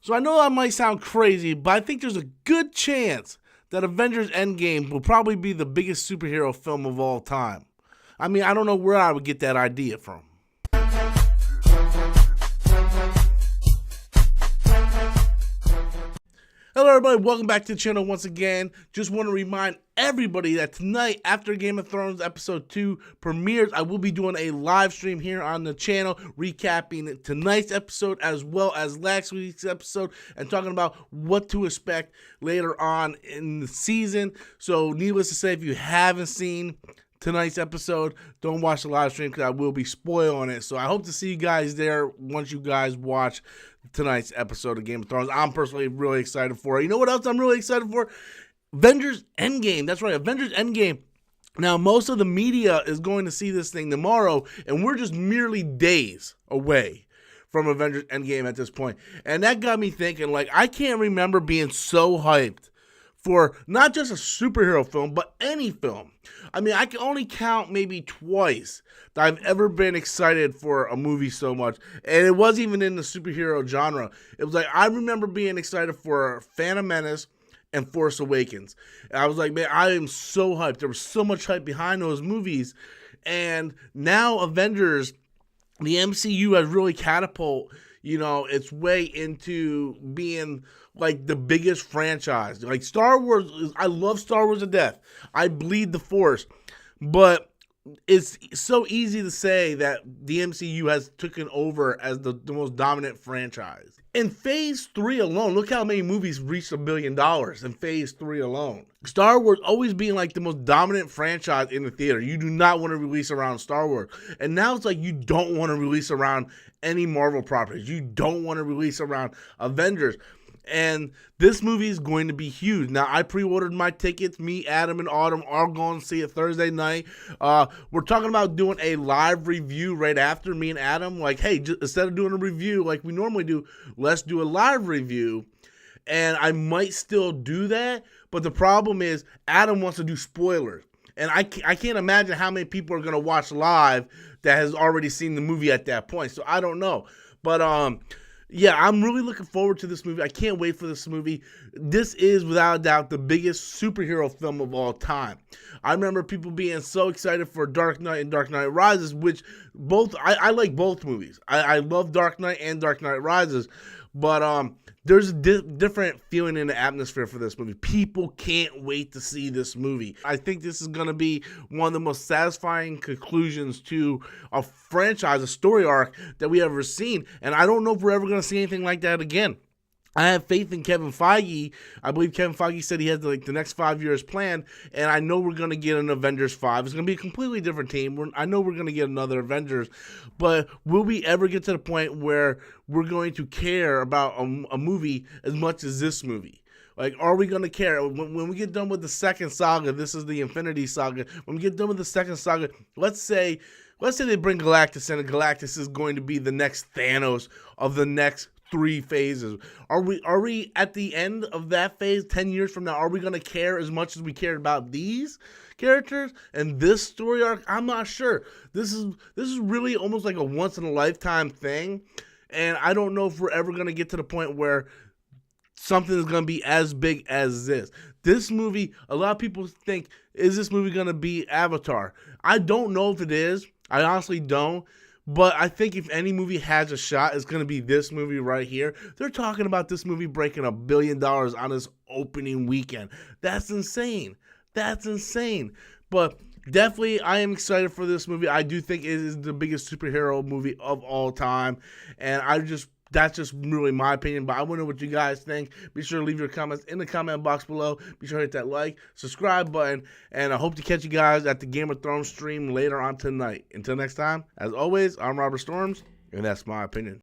So I know that might sound crazy, but I think there's a good chance that Avengers Endgame will probably be the biggest superhero film of all time. I mean, I don't know where I would get that idea from. Hello everybody, welcome back to the channel once again. Just want to remind everybody that tonight, after Game of Thrones Episode 2 premieres, I will be doing a live stream here on the channel, recapping tonight's episode as well as last week's episode, and talking about what to expect later on in the season. So needless to say, if you haven't seen tonight's episode, don't watch the live stream because I will be spoiling it. So I hope to see you guys there once you guys watch tonight's episode of Game of Thrones. I'm personally really excited for it. You know what else I'm really excited for? Avengers Endgame. That's right, Avengers Endgame. Now, most of the media is going to see this thing tomorrow, and we're just merely days away from Avengers Endgame at this point. And that got me thinking, like, I can't remember being so hyped for not just a superhero film, but any film. I mean, I can only count maybe twice that I've ever been excited for a movie so much. And it wasn't even in the superhero genre. It was like, I remember being excited for Phantom Menace and Force Awakens. And I was like, man, I am so hyped. There was so much hype behind those movies. And now Avengers, the MCU has really catapulted, its way into being like the biggest franchise. Like Star Wars, I love Star Wars to death. I bleed the Force. But it's so easy to say that the MCU has taken over as the most dominant franchise. In Phase 3 alone, look how many movies reached $1 billion in Phase 3 alone. Star Wars always being like the most dominant franchise in the theater. You do not want to release around Star Wars. And now it's like you don't want to release around any Marvel properties. You don't want to release around Avengers. And this movie is going to be huge. Now, I pre-ordered my tickets. Me, Adam, and Autumn are going to see it Thursday night. We're talking about doing a live review right after, me and Adam. Like, hey, instead of doing a review like we normally do, let's do a live review. And I might still do that. But the problem is Adam wants to do spoilers. And I can't imagine how many people are going to watch live that has already seen the movie at that point. So I don't know. But, yeah, I'm really looking forward to this movie. I can't wait for this movie. This is, without a doubt, the biggest superhero film of all time. I remember people being so excited for Dark Knight and Dark Knight Rises, which both, I like both movies. I love Dark Knight and Dark Knight Rises. But there's a different feeling in the atmosphere for this movie. People can't wait to see this movie. I think this is going to be one of the most satisfying conclusions to a franchise, a story arc that we ever seen. And I don't know if we're ever going to see anything like that again. I have faith in Kevin Feige. I believe Kevin Feige said he has the next 5 years planned, and I know we're going to get an Avengers 5. It's going to be a completely different team. I know we're going to get another Avengers, but will we ever get to the point where we're going to care about a movie as much as this movie? Like, are we going to care? When we get done with the second saga, this is the Infinity Saga. When we get done with the second saga, let's say they bring Galactus in, and Galactus is going to be the next Thanos of the next 3 phases. Are we at the end of that phase 10 years from now? Are we going to care as much as we cared about these characters and this story arc? I'm not sure. This is really almost like a once in a lifetime thing, and I don't know if we're ever going to get to the point where something is going to be as big as this. This movie, a lot of people think, is this movie going to be Avatar? I don't know if it is. I honestly don't. But I think if any movie has a shot, it's going to be this movie right here. They're talking about this movie breaking $1 billion on its opening weekend. That's insane. That's insane. But definitely, I am excited for this movie. I do think it is the biggest superhero movie of all time. And that's just really my opinion, but I want to know what you guys think. Be sure to leave your comments in the comment box below. Be sure to hit that like, subscribe button, and I hope to catch you guys at the Game of Thrones stream later on tonight. Until next time, as always, I'm Robert Storms, and that's my opinion.